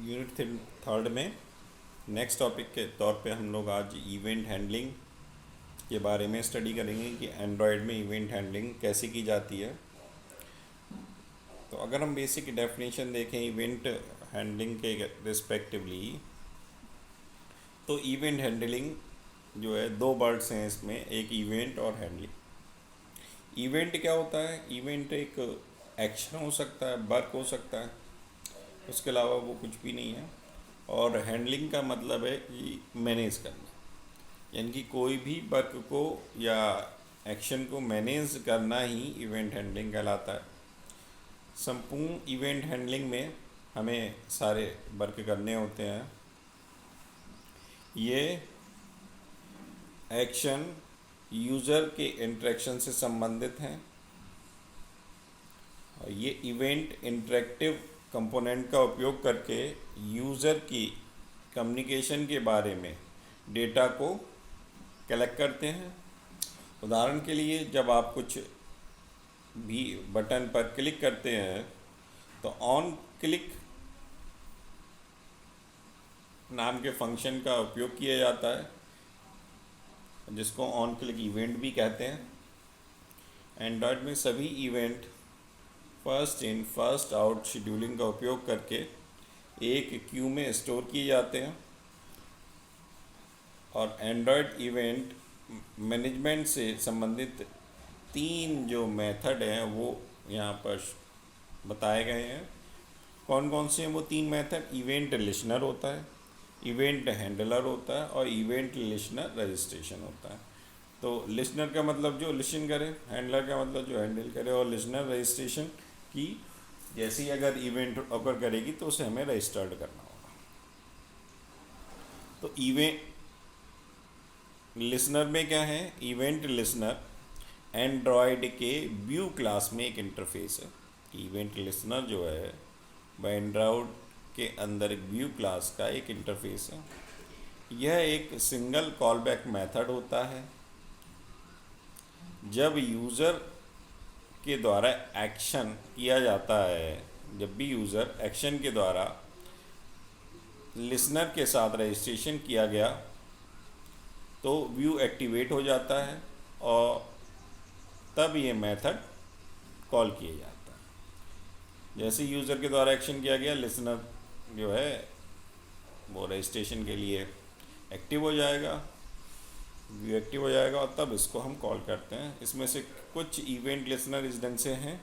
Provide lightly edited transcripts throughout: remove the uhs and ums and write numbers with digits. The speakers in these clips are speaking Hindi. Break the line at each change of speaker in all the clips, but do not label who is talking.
यूनिट थर्ड में नेक्स्ट टॉपिक के तौर पे हम लोग आज इवेंट हैंडलिंग के बारे में स्टडी करेंगे कि एंड्रॉयड में इवेंट हैंडलिंग कैसे की जाती है। तो अगर हम बेसिक डेफिनेशन देखें इवेंट हैंडलिंग के रिस्पेक्टिवली, तो इवेंट हैंडलिंग जो है दो वर्ड्स हैं इसमें, एक इवेंट और हैंडलिंग। इवेंट क्या होता है? इवेंट एक एक्शन हो सकता है, वर्क हो सकता है, उसके अलावा वो कुछ भी नहीं है। और हैंडलिंग का मतलब है कि मैनेज करना, यानी कि कोई भी वर्क को या एक्शन को मैनेज करना ही इवेंट हैंडलिंग कहलाता है। संपूर्ण इवेंट हैंडलिंग में हमें सारे वर्क करने होते हैं। ये एक्शन यूज़र के इंटरेक्शन से संबंधित हैं और ये इवेंट इंटरेक्टिव कंपोनेंट का उपयोग करके यूज़र की कम्युनिकेशन के बारे में डेटा को कलेक्ट करते हैं। उदाहरण के लिए, जब आप कुछ भी बटन पर क्लिक करते हैं तो ऑन क्लिक नाम के फंक्शन का उपयोग किया जाता है, जिसको ऑन क्लिक इवेंट भी कहते हैं। एंड्रॉयड में सभी event first in first out scheduling का उपयोग करके एक क्यू में स्टोर किए जाते हैं। और एंड्रॉयड इवेंट मैनेजमेंट से संबंधित तीन जो मेथड हैं वो यहाँ पर बताए गए हैं। कौन कौन से हैं वो तीन मेथड? इवेंट लिसनर होता है, इवेंट हैंडलर होता है और इवेंट लिसनर रजिस्ट्रेशन होता है। तो लिसनर का मतलब जो लिसन करे, हैंडलर का मतलब जो हैंडल करे, और लिसनर रजिस्ट्रेशन की जैसी अगर इवेंट ऑकर करेगी तो उसे हमें रजिस्टर्ड करना होगा। तो इवेंट लिसनर में क्या है? इवेंट लिसनर एंड्रॉयड के व्यू क्लास में एक इंटरफेस है। इवेंट लिसनर जो है वह एंड्रॉयड के अंदर एक व्यू क्लास का एक इंटरफेस है। यह एक सिंगल कॉलबैक मेथड होता है। जब यूज़र के द्वारा एक्शन किया जाता है, जब भी यूज़र एक्शन के द्वारा लिसनर के साथ रजिस्ट्रेशन किया गया तो व्यू एक्टिवेट हो जाता है और तब ये मेथड कॉल किया जाता है। जैसे यूज़र के द्वारा एक्शन किया गया, लिसनर जो है वो रजिस्ट्रेशन के लिए एक्टिव हो जाएगा, व्यू एक्टिव हो जाएगा और तब इसको हम कॉल करते हैं। इसमें से कुछ इवेंट लिसनर इस ढंग से हैं।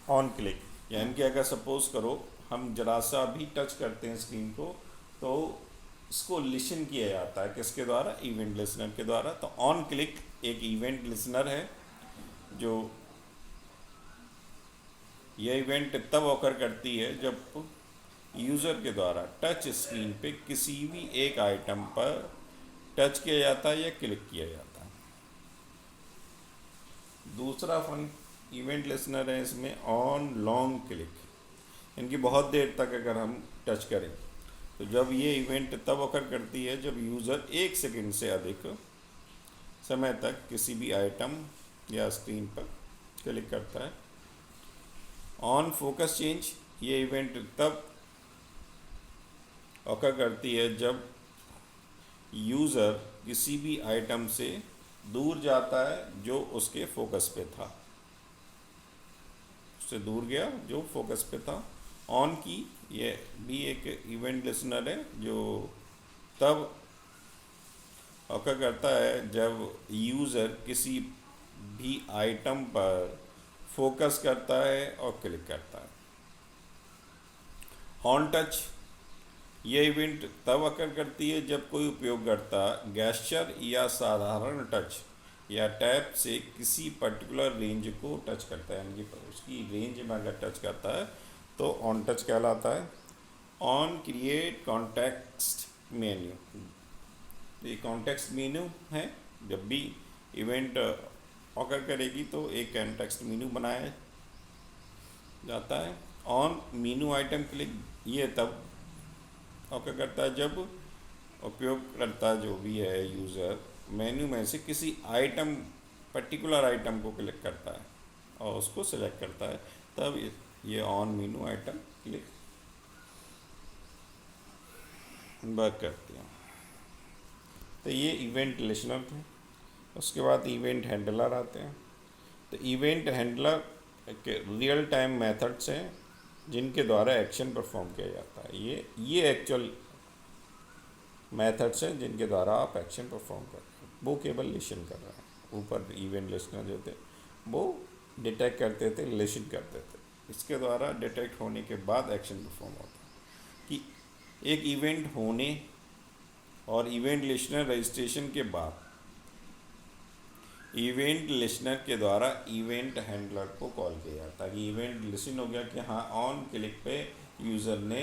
ऑन क्लिक, यानी कि अगर सपोज करो हम जरा सा भी टच करते हैं स्क्रीन को तो इसको लिसन किया जाता है। किसके द्वारा? इवेंट लिसनर के द्वारा। तो ऑन क्लिक एक इवेंट लिसनर है जो यह इवेंट तब ऑकर करती है जब यूज़र के द्वारा टच स्क्रीन पे किसी भी एक आइटम पर टच किया जाता है या क्लिक किया जाता है। दूसरा इवेंट लिसनर है इसमें ऑन लॉन्ग क्लिक, इनकी बहुत देर तक अगर हम टच करें तो जब ये इवेंट तब ऑकर करती है जब यूज़र 1 सेकंड से अधिक समय तक किसी भी आइटम या स्क्रीन पर क्लिक करता है। ऑन फोकस चेंज, ये इवेंट तब ऑकर करती है जब यूज़र किसी भी आइटम से दूर जाता है जो उसके फोकस पे था, उससे दूर गया जो फोकस पे था। ऑन की ये भी एक इवेंट लिसनर है जो तब ऑकर करता है जब यूज़र किसी भी आइटम पर फोकस करता है और क्लिक करता है। ऑन टच, ये इवेंट तब ऑकर करती है जब कोई उपयोगकर्ता गेस्चर या साधारण टच या टैप से किसी पर्टिकुलर रेंज को टच करता है, यानी कि उसकी रेंज में अगर टच करता है तो ऑन टच कहलाता है। ऑन क्रिएट कॉन्टेक्स्ट मेन्यू, ये कॉन्टेक्स्ट मेन्यू है। जब भी इवेंट ऑकर करेगी तो एक कॉन्टेक्स्ट मेन्यू बनाया जाता है। ऑन मेन्यू आइटम क्लिक, ये तब ऑकर करता है जब उपयोगकर्ता जो भी है यूज़र मेन्यू में से किसी आइटम पर्टिकुलर आइटम को क्लिक करता है और उसको सेलेक्ट करता है, तब ये on menu item click work करती हैं। तो ये इवेंट लिसनर थे। उसके बाद इवेंट हैंडलर आते हैं। तो इवेंट हैंडलर के रियल टाइम मेथड्स हैं जिनके द्वारा एक्शन परफॉर्म किया जाता है। ये एक्चुअल मेथड्स हैं जिनके द्वारा आप एक्शन परफॉर्म कर रहे हैं। वो केवल लिसन कर रहे हैं। ऊपर इवेंट लिसनर जो थे वो डिटेक्ट करते थे, लिसन करते थे। इसके द्वारा डिटेक्ट होने के बाद एक्शन परफॉर्म होता है कि एक इवेंट होने और इवेंट लिसनर रजिस्ट्रेशन के बाद इवेंट लिसनर के द्वारा इवेंट हैंडलर को कॉल किया जाता है कि इवेंट लिसन हो गया कि हाँ ऑन क्लिक पे यूज़र ने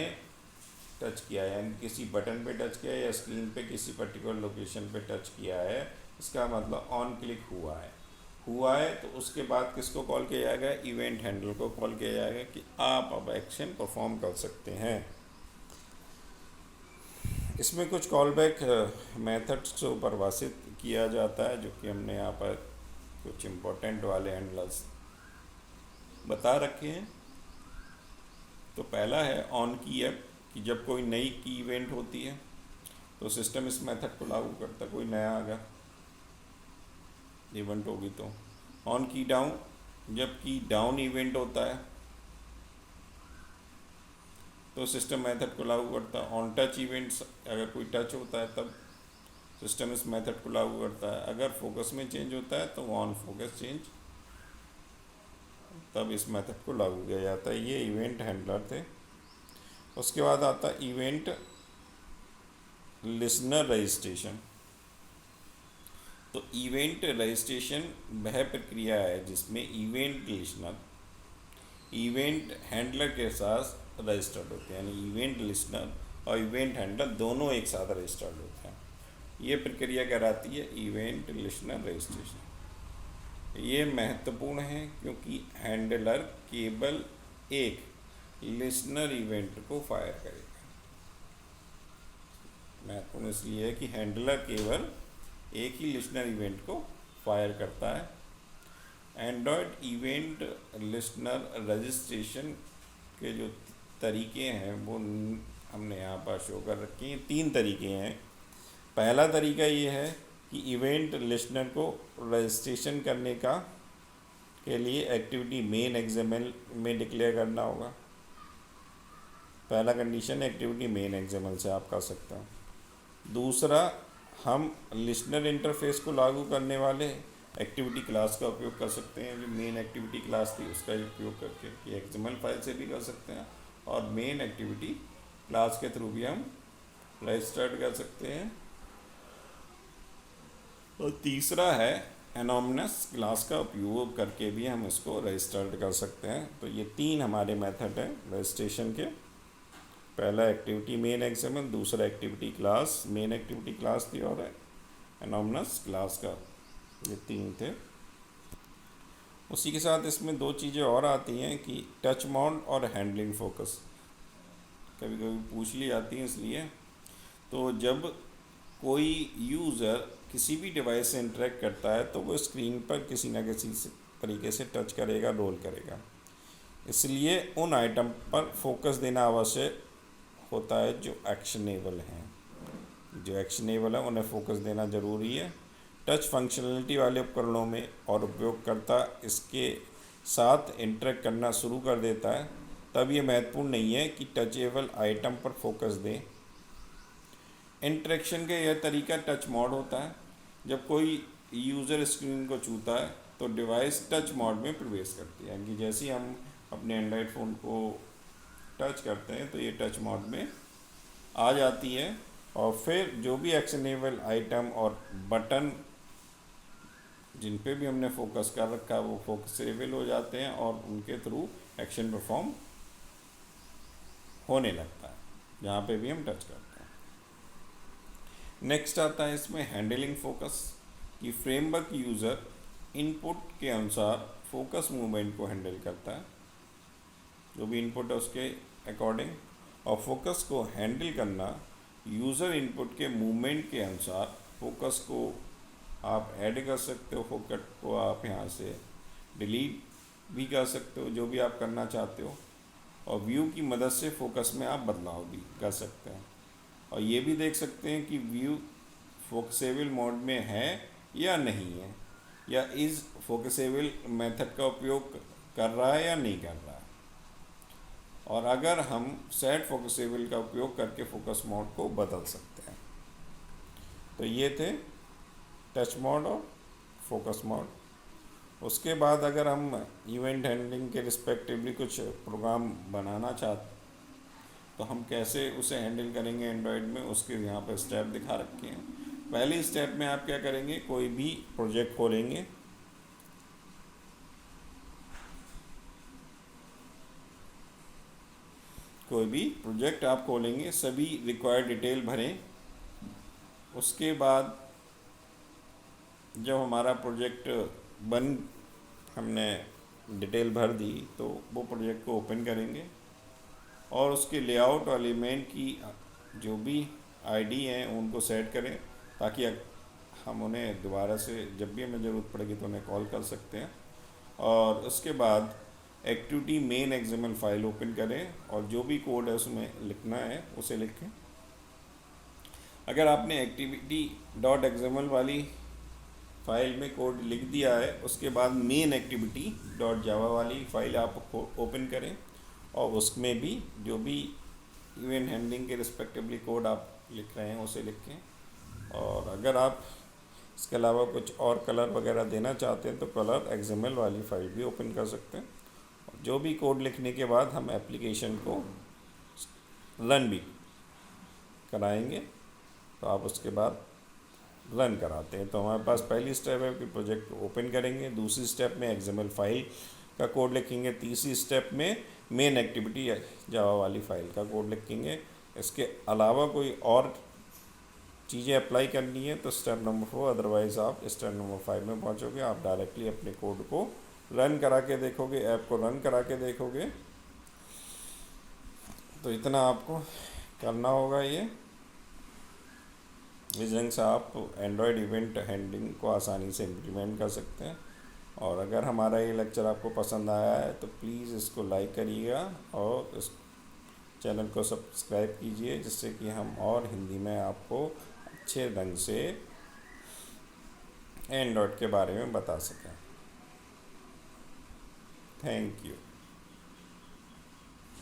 टच किया है, यानी किसी बटन पे टच किया है या स्क्रीन पे किसी पर्टिकुलर लोकेशन पे टच किया है, इसका मतलब ऑन क्लिक हुआ है। तो उसके बाद किसको कॉल किया जाएगा? इवेंट हैंडलर को कॉल किया जाएगा कि आप अब एक्शन परफॉर्म कर सकते हैं। इसमें कुछ कॉल बैक मेथड्स को परिभाषित किया जाता है जो कि हमने यहाँ पर कुछ इम्पोर्टेंट वाले हैंडलर्स बता रखे हैं। तो पहला है ऑन की ऐप कि जब कोई नई की इवेंट होती है तो सिस्टम इस मेथड को लागू करता है। कोई नया आ गया इवेंट होगी तो ऑन की डाउन, जब की डाउन इवेंट होता है तो सिस्टम मेथड को लागू करता है। ऑन टच इवेंट्स, अगर कोई टच होता है तब सिस्टम इस मेथड को लागू करता है। अगर फोकस में चेंज होता है तो ऑन फोकस चेंज, तब इस मेथड को लागू किया जाता है। ये इवेंट हैंडलर थे। उसके बाद आता है इवेंट लिसनर रजिस्ट्रेशन। तो इवेंट रजिस्ट्रेशन वह प्रक्रिया है जिसमें इवेंट लिसनर इवेंट हैंडलर के साथ रजिस्टर्ड होते हैं, यानी इवेंट लिसनर और इवेंट हैंडलर दोनों एक साथ रजिस्टर्ड होते हैं। ये प्रक्रिया कहलाती है इवेंट लिसनर रजिस्ट्रेशन। ये महत्वपूर्ण है क्योंकि हैंडलर केवल एक लिसनर इवेंट को फायर करेगा। महत्वपूर्ण इसलिए है कि हैंडलर केवल एक ही लिसनर इवेंट को फायर करता है। एंड्रॉयड इवेंट लिसनर रजिस्ट्रेशन के जो तरीके हैं वो हमने यहाँ पर शो कर रखे हैं। 3 तरीके हैं। पहला तरीका ये है कि इवेंट लिसनर को रजिस्ट्रेशन करने के लिए एक्टिविटी मेन एक्सएमएल में डिक्लेयर करना होगा। पहला कंडीशन एक्टिविटी मेन एक्सएमएल से आप कर सकते हैं। दूसरा, हम लिसनर इंटरफेस को लागू करने वाले एक्टिविटी क्लास का उपयोग कर सकते हैं। जो मेन एक्टिविटी क्लास थी उसका उपयोग करके ये एक्सएमएल फाइल से भी कर सकते हैं और मेन एक्टिविटी क्लास के थ्रू भी हम रजिस्टर्ड कर सकते हैं। और तीसरा है एनोमनस क्लास का उपयोग करके भी हम इसको रजिस्टर्ड कर सकते हैं। तो ये 3 हमारे मेथड हैं रजिस्ट्रेशन के। पहला एक्टिविटी मेन एक्सएमएल, दूसरा activity class main activity class थी और एनोमनस क्लास का, ये 3 थे। उसी के साथ इसमें 2 चीज़ें और आती हैं कि टच माउंट और हैंडलिंग फोकस कभी कभी पूछ ली जाती हैं। इसलिए तो जब कोई यूज़र किसी भी डिवाइस से इंटरेक्ट करता है तो वो स्क्रीन पर किसी न किसी तरीके से टच करेगा, रोल करेगा। इसलिए उन आइटम पर फोकस देना आवश्यक होता है जो एक्शनेबल हैं। जो एक्शनेबल है उन्हें फोकस देना ज़रूरी है। टच फंक्शनलिटी वाले उपकरणों में और उपयोगकर्ता इसके साथ इंटरेक्ट करना शुरू कर देता है तब ये महत्वपूर्ण नहीं है कि टचेबल आइटम पर फोकस दें। इंटरेक्शन का यह तरीका टच मोड होता है। जब कोई यूज़र स्क्रीन को छूता है तो डिवाइस टच मोड में प्रवेश करती है, कि जैसे ही हम अपने एंड्रॉयड फ़ोन को टच करते हैं तो ये टच मोड में आ जाती है और फिर जो भी एक्शनेबल आइटम और बटन जिन पे भी हमने फोकस कर रखा है वो फोकसेबल हो जाते हैं और उनके थ्रू एक्शन परफॉर्म होने लगता है जहाँ पे भी हम टच करते हैं। नेक्स्ट आता है इसमें हैंडलिंग फोकस कि फ्रेमवर्क यूज़र इनपुट के अनुसार फोकस मूवमेंट को हैंडल करता है। जो भी इनपुट है उसके अकॉर्डिंग, और फोकस को हैंडल करना यूज़र इनपुट के मूवमेंट के अनुसार फोकस को आप ऐड कर सकते हो, फोकस को आप यहाँ से डिलीट भी कर सकते हो, जो भी आप करना चाहते हो। और व्यू की मदद से फोकस में आप बदलाव भी कर सकते हैं। और ये भी देख सकते हैं कि व्यू फोकसेबल मोड में है या नहीं है, या इस फोकसेबल मेथड का उपयोग कर रहा है या नहीं कर रहा है। और अगर हम सेट फोकसेबल का उपयोग करके फोकस मोड को बदल सकते हैं। तो ये थे टच मोड और फोकस मोड। उसके बाद अगर हम इवेंट हैंडलिंग के रिस्पेक्टिवली कुछ प्रोग्राम बनाना चाहते तो हम कैसे उसे हैंडल करेंगे एंड्रॉयड में, उसके यहाँ पर स्टेप दिखा रखे हैं। पहले स्टेप में आप क्या करेंगे, कोई भी प्रोजेक्ट खोलेंगे, कोई भी प्रोजेक्ट आप खोलेंगे, सभी रिक्वायर्ड डिटेल भरें। उसके बाद जब हमारा प्रोजेक्ट बन हमने डिटेल भर दी तो वो प्रोजेक्ट को ओपन करेंगे और उसके लेआउट और एलिमेंट की जो भी आईडी हैं उनको सेट करें, ताकि हम उन्हें दोबारा से जब भी हमें ज़रूरत पड़ेगी तो उन्हें कॉल कर सकते हैं। और उसके बाद activity main XML file open करें और जो भी कोड है उसमें लिखना है उसे लिखें। अगर आपने एक्टिविटी डॉट एक्सएमएल वाली फाइल में कोड लिख दिया है, उसके बाद मेन एक्टिविटी डॉट जावा वाली फाइल आप ओपन करें और उसमें भी जो भी इवेंट हैंडलिंग के रिस्पेक्टिवली कोड आप लिख रहे हैं उसे लिखें। और अगर आप इसके अलावा कुछ और कलर वगैरह देना चाहते हैं तो कलर एक्सएमएल वाली फाइल भी ओपन कर सकते हैं। जो भी कोड लिखने के बाद हम एप्लीकेशन को रन भी कराएंगे, तो आप उसके बाद रन कराते हैं। तो हमारे पास पहली स्टेप है कि प्रोजेक्ट ओपन करेंगे, दूसरी स्टेप में एक्सएमएल फाइल का कोड लिखेंगे, तीसरी स्टेप में मेन एक्टिविटी जावा वाली फाइल का कोड लिखेंगे। इसके अलावा कोई और चीज़ें अप्लाई करनी है तो स्टेप नंबर 4, अदरवाइज़ आप स्टेप नंबर 5 में पहुंचोगे। आप डायरेक्टली अपने कोड को रन करा के देखोगे, ऐप को रन करा के देखोगे। तो इतना आपको करना होगा। ये इस ढंग से आप एंड्रॉयड इवेंट हैंडलिंग को आसानी से इम्प्लीमेंट कर सकते हैं। और अगर हमारा ये लेक्चर आपको पसंद आया है तो प्लीज़ इसको लाइक करिएगा और इस चैनल को सब्सक्राइब कीजिए, जिससे कि हम और हिंदी में आपको अच्छे ढंग से एंड्रॉयड के बारे में बता सकें। Thank you.